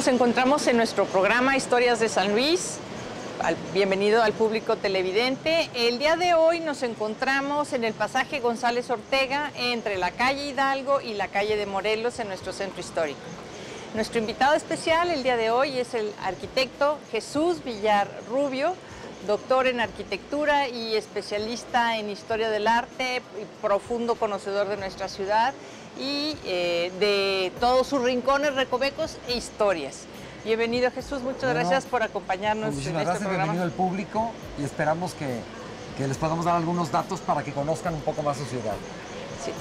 nos encontramos en nuestro programa Historias de San Luis. Bienvenido al público televidente. El día de hoy nos encontramos en el pasaje González Ortega, entre la calle Hidalgo y la calle de Morelos, en nuestro centro histórico. Nuestro invitado especial el día de hoy es el arquitecto Jesús Villar Rubio, doctor en arquitectura y especialista en historia del arte, y profundo conocedor de nuestra ciudad y de todos sus rincones, recovecos e historias. Bienvenido, Jesús, muchas gracias por acompañarnos en este programa. Bienvenido al público y esperamos que les podamos dar algunos datos para que conozcan un poco más su ciudad. Sí.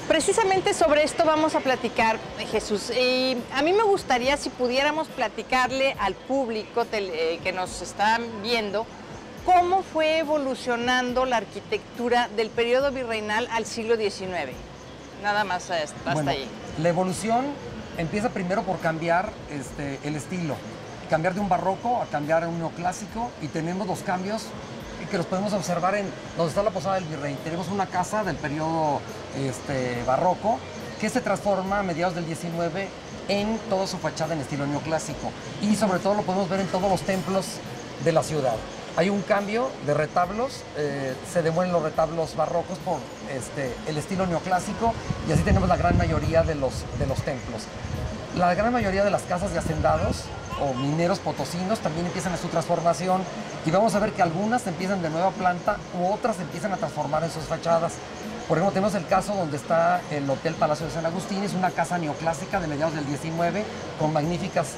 Precisamente sobre esto vamos a platicar, Jesús. A mí me gustaría si pudiéramos platicarle al público que nos están viendo cómo fue evolucionando la arquitectura del periodo virreinal al siglo XIX. Nada más hasta ahí. La evolución empieza primero por cambiar el estilo, cambiar de un barroco a cambiar a un neoclásico, y tenemos los cambios que los podemos observar en donde está la Posada del Virrey. Tenemos una casa del periodo barroco que se transforma a mediados del 19 en toda su fachada en estilo neoclásico, y sobre todo lo podemos ver en todos los templos de la ciudad. Hay un cambio de retablos, se demuelen los retablos barrocos por el estilo neoclásico, y así tenemos la gran mayoría de los templos. La gran mayoría de las casas de hacendados o mineros potosinos también empiezan en su transformación, y vamos a ver que algunas empiezan de nueva planta u otras empiezan a transformar en sus fachadas. Por ejemplo, tenemos el caso donde está el Hotel Palacio de San Agustín. Es una casa neoclásica de mediados del 19 con magníficas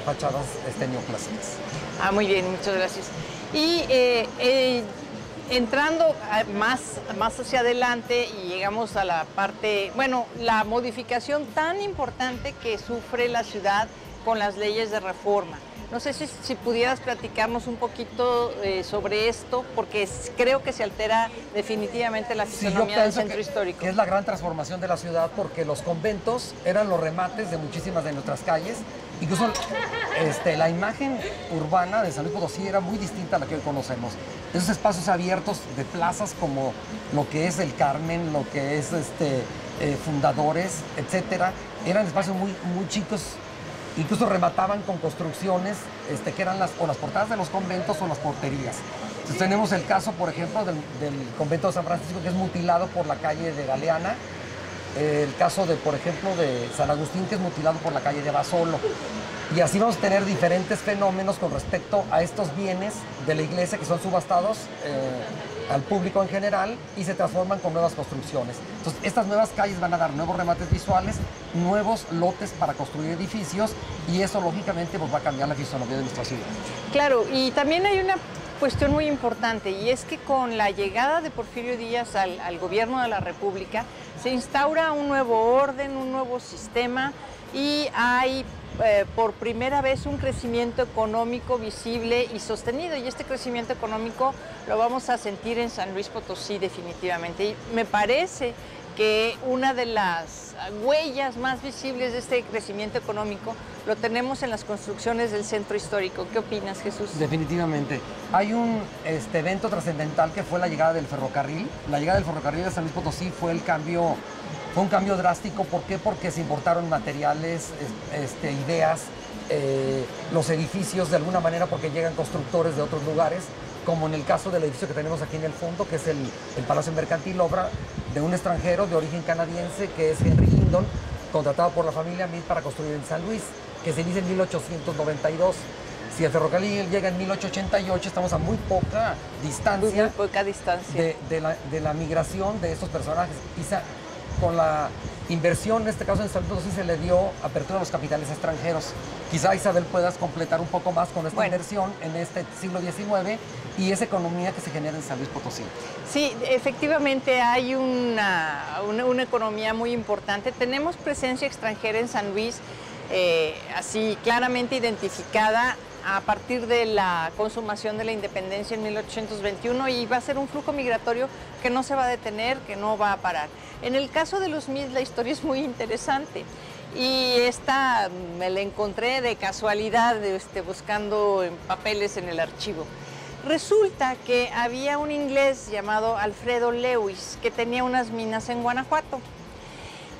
fachadas neoclásicas. Muy bien, muchas gracias. Y entrando más hacia adelante y llegamos a la parte, bueno, la modificación tan importante que sufre la ciudad con las leyes de reforma. No sé si pudieras platicarnos un poquito sobre esto, porque creo que se altera definitivamente la fisonomía del centro histórico. Que es la gran transformación de la ciudad, porque los conventos eran los remates de muchísimas de nuestras calles. Incluso la imagen urbana de San Luis Potosí era muy distinta a la que hoy conocemos. Esos espacios abiertos de plazas como lo que es el Carmen, lo que es Fundadores, etcétera, eran espacios muy chicos. Incluso remataban con construcciones que eran las portadas de los conventos o las porterías. Entonces, tenemos el caso, por ejemplo, del convento de San Francisco, que es mutilado por la calle de Galeana. El caso, por ejemplo, de San Agustín, que es mutilado por la calle de Basolo. Y así vamos a tener diferentes fenómenos con respecto a estos bienes de la iglesia que son subastados al público en general y se transforman con nuevas construcciones. Entonces, estas nuevas calles van a dar nuevos remates visuales, nuevos lotes para construir edificios, y eso lógicamente pues va a cambiar la fisonomía de nuestra ciudad. Claro, y también hay una cuestión muy importante, y es que con la llegada de Porfirio Díaz al gobierno de la República se instaura un nuevo orden, un nuevo sistema, y hay por primera vez un crecimiento económico visible y sostenido, y este crecimiento económico lo vamos a sentir en San Luis Potosí definitivamente. Y me parece que una de las huellas más visibles de este crecimiento económico lo tenemos en las construcciones del centro histórico. ¿Qué opinas, Jesús? Definitivamente. Hay un evento trascendental que fue la llegada del ferrocarril. La llegada del ferrocarril de San Luis Potosí fue un cambio drástico. ¿Por qué? Porque se importaron materiales, ideas, los edificios de alguna manera, porque llegan constructores de otros lugares, como en el caso del edificio que tenemos aquí en el fondo, que es el Palacio Mercantil, obra de un extranjero de origen canadiense, que es Henry Hindon, contratado por la familia Meade para construir en San Luis, que se inicia en 1892. Si el ferrocarril llega en 1888, estamos a muy poca distancia, muy poca distancia. De la migración de estos personajes. Quizá con la inversión, en este caso en San Luis Potosí, se le dio apertura a los capitales extranjeros. Quizá, Isabel, puedas completar un poco más con esta inversión en este siglo XIX y esa economía que se genera en San Luis Potosí. Sí, efectivamente hay una economía muy importante. Tenemos presencia extranjera en San Luis, así claramente identificada a partir de la consumación de la independencia en 1821, y va a ser un flujo migratorio que no se va a detener, que no va a parar. En el caso de los Meade, la historia es muy interesante, y esta me la encontré de casualidad buscando en papeles en el archivo. Resulta que había un inglés llamado Alfredo Lewis que tenía unas minas en Guanajuato.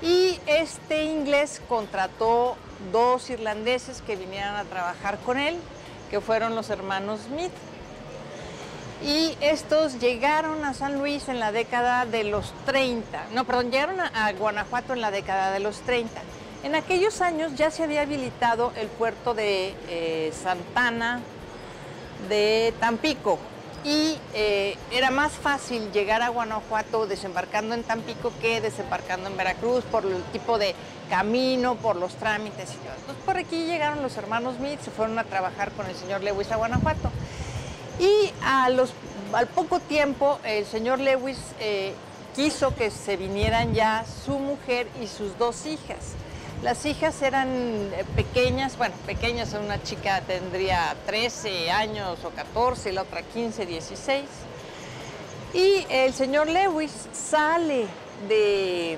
Y este inglés contrató 2 irlandeses que vinieran a trabajar con él, que fueron los hermanos Smith. Y estos llegaron a San Luis en la década de los 30, no, perdón, llegaron a Guanajuato en la década de los 30. En aquellos años ya se había habilitado el puerto de Santana de Tampico y era más fácil llegar a Guanajuato desembarcando en Tampico que desembarcando en Veracruz por el tipo de camino, por los trámites y todo. Entonces por aquí llegaron los hermanos Smith, se fueron a trabajar con el señor Lewis a Guanajuato. Y al poco tiempo el señor Lewis quiso que se vinieran ya su mujer y sus 2 hijas. Las hijas eran pequeñas, bueno, pequeñas, una chica tendría 13 años o 14, la otra 15, 16. Y el señor Lewis sale de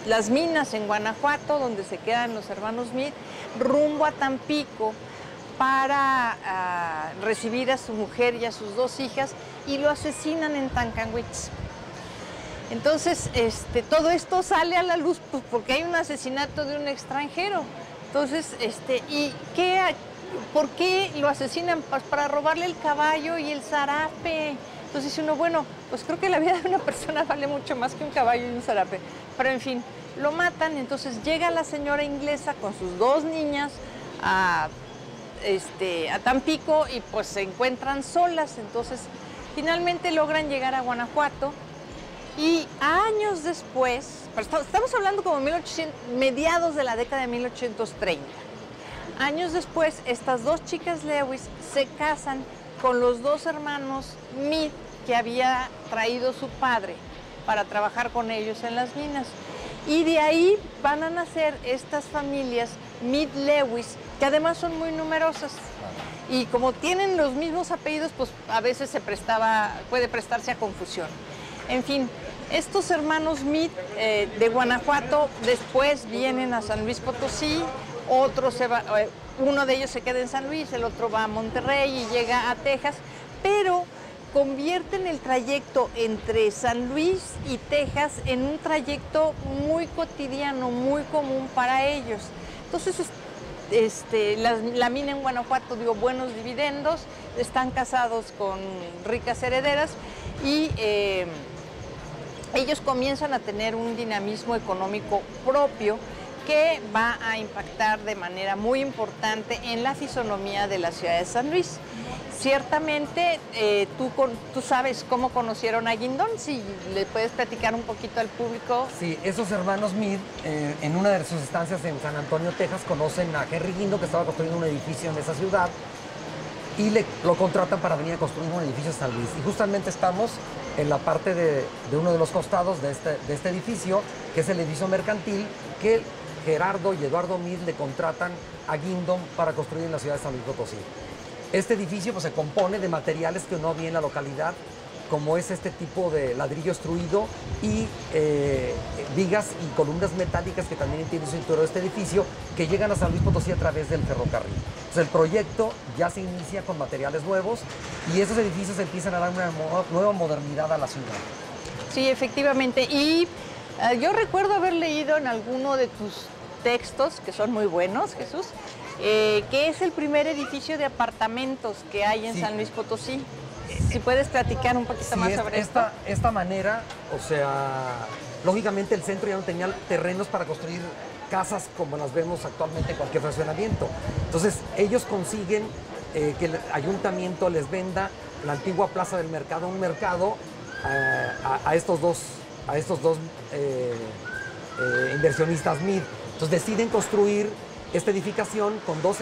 las minas en Guanajuato, donde se quedan los hermanos Smith, rumbo a Tampico, para recibir a su mujer y a sus 2 hijas, y lo asesinan en Tancanwitz. Entonces, todo esto sale a la luz pues, porque hay un asesinato de un extranjero. Entonces, ¿por qué lo asesinan? Pues para robarle el caballo y el zarape. Entonces dice uno, bueno, pues creo que la vida de una persona vale mucho más que un caballo y un zarape. Pero en fin, lo matan. Entonces llega la señora inglesa con sus 2 niñas a Tampico y pues se encuentran solas. Entonces finalmente logran llegar a Guanajuato y años después, estamos hablando como mediados de la década de 1830, años después estas 2 chicas Lewis se casan con los 2 hermanos Smith que había traído su padre para trabajar con ellos en las minas. Y de ahí van a nacer estas familias Smith-Lewis, que además son muy numerosas. Y como tienen los mismos apellidos, pues a veces puede prestarse a confusión. En fin, estos hermanos Smith de Guanajuato después vienen a San Luis Potosí, uno de ellos se queda en San Luis, el otro va a Monterrey y llega a Texas, pero convierten el trayecto entre San Luis y Texas en un trayecto muy cotidiano, muy común para ellos. Entonces, la mina en Guanajuato dio buenos dividendos, están casados con ricas herederas y ellos comienzan a tener un dinamismo económico propio que va a impactar de manera muy importante en la fisonomía de la ciudad de San Luis. Ciertamente, tú sabes cómo conocieron a Guindón, si le puedes platicar un poquito al público. Sí, esos hermanos Smith, en una de sus estancias en San Antonio, Texas, conocen a Henry Guindon, que estaba construyendo un edificio en esa ciudad, y lo contratan para venir a construir un edificio en San Luis. Y justamente estamos en la parte de uno de los costados de este edificio, que es el edificio mercantil, que Gerardo y Eduardo Smith le contratan a Guindon para construir en la ciudad de San Luis Potosí. Este edificio pues, se compone de materiales que no había en la localidad, como es este tipo de ladrillo extruido y vigas y columnas metálicas que también tiene su interior este edificio, que llegan a San Luis Potosí a través del ferrocarril. Entonces el proyecto ya se inicia con materiales nuevos y esos edificios empiezan a dar una nueva modernidad a la ciudad. Sí, efectivamente. Y yo recuerdo haber leído en alguno de tus textos, que son muy buenos, Jesús, que es el primer edificio de apartamentos que hay en San Luis Potosí. Si puedes platicar un poquito más sobre esto. Esta manera, o sea, lógicamente el centro ya no tenía terrenos para construir casas como las vemos actualmente en cualquier fraccionamiento. Entonces, ellos consiguen que el ayuntamiento les venda la antigua Plaza del Mercado, un mercado, a estos dos inversionistas Smith. Entonces, deciden construir esta edificación con dos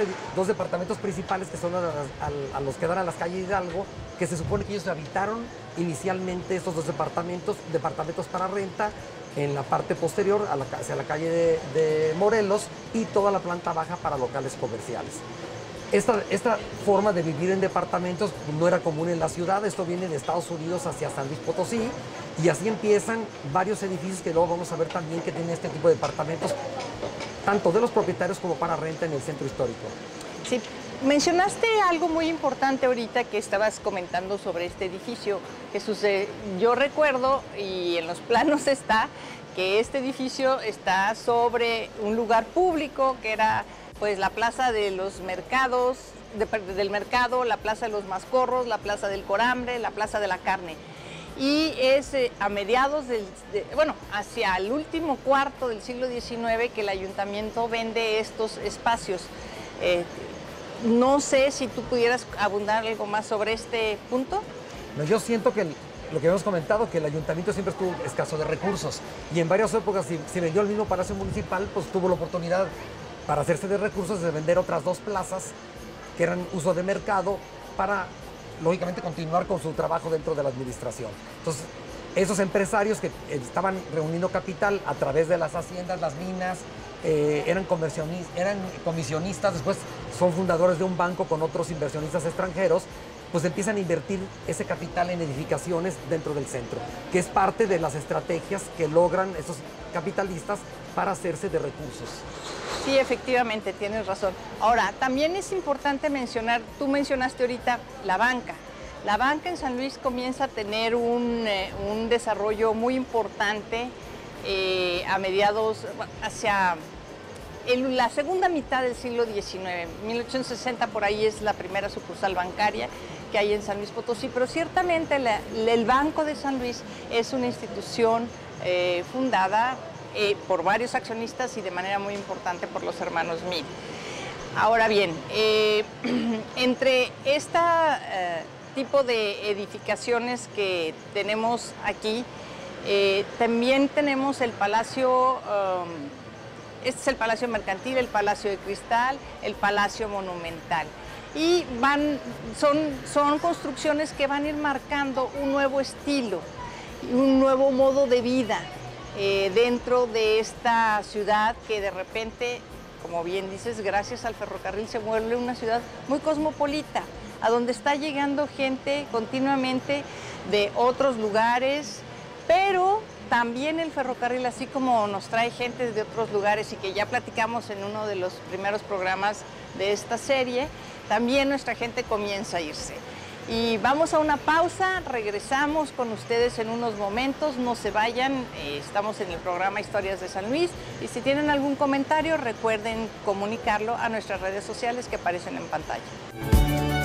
departamentos principales que son a los que dan a las calles Hidalgo, que se supone que ellos habitaron inicialmente estos 2 departamentos para renta, en la parte posterior hacia la calle de Morelos, y toda la planta baja para locales comerciales. Esta forma de vivir en departamentos no era común en la ciudad, esto viene de Estados Unidos hacia San Luis Potosí, y así empiezan varios edificios que luego vamos a ver también que tienen este tipo de departamentos, tanto de los propietarios como para renta en el centro histórico. Sí, mencionaste algo muy importante ahorita que estabas comentando sobre este edificio, Jesús. Yo recuerdo, y en los planos está, que este edificio está sobre un lugar público que era pues la plaza de los mercados, del mercado, la plaza de los Mascorros, la plaza del Corambre, la plaza de la carne. Y es a mediados bueno, hacia el último cuarto del siglo XIX que el ayuntamiento vende estos espacios. No sé si tú pudieras abundar algo más sobre este punto. No, yo siento que lo que hemos comentado, que el ayuntamiento siempre estuvo escaso de recursos y en varias épocas, si vendió el mismo Palacio Municipal, pues tuvo la oportunidad para hacerse de recursos de vender otras 2 plazas que eran uso de mercado para, lógicamente, continuar con su trabajo dentro de la administración. Entonces, esos empresarios que estaban reuniendo capital a través de las haciendas, las minas, eran comisionistas, después son fundadores de un banco con otros inversionistas extranjeros, pues empiezan a invertir ese capital en edificaciones dentro del centro, que es parte de las estrategias que logran esos capitalistas para hacerse de recursos. Sí, efectivamente, tienes razón. Ahora, también es importante mencionar, tú mencionaste ahorita la banca. La banca en San Luis comienza a tener un desarrollo muy importante a mediados, hacia la segunda mitad del siglo XIX. 1860 por ahí es la primera sucursal bancaria que hay en San Luis Potosí, pero ciertamente el Banco de San Luis es una institución fundada por varios accionistas y de manera muy importante por los hermanos Mir. Ahora bien, entre este tipo de edificaciones que tenemos aquí, también tenemos el Palacio, este es el Palacio Mercantil, el Palacio de Cristal, el Palacio Monumental. Y son construcciones que van a ir marcando un nuevo estilo, un nuevo modo de vida dentro de esta ciudad que de repente, como bien dices, gracias al ferrocarril se vuelve una ciudad muy cosmopolita, a donde está llegando gente continuamente de otros lugares, pero también el ferrocarril, así como nos trae gente de otros lugares y que ya platicamos en uno de los primeros programas de esta serie, también nuestra gente comienza a irse. Y vamos a una pausa, regresamos con ustedes en unos momentos, no se vayan, estamos en el programa Historias de San Luis y si tienen algún comentario recuerden comunicarlo a nuestras redes sociales que aparecen en pantalla.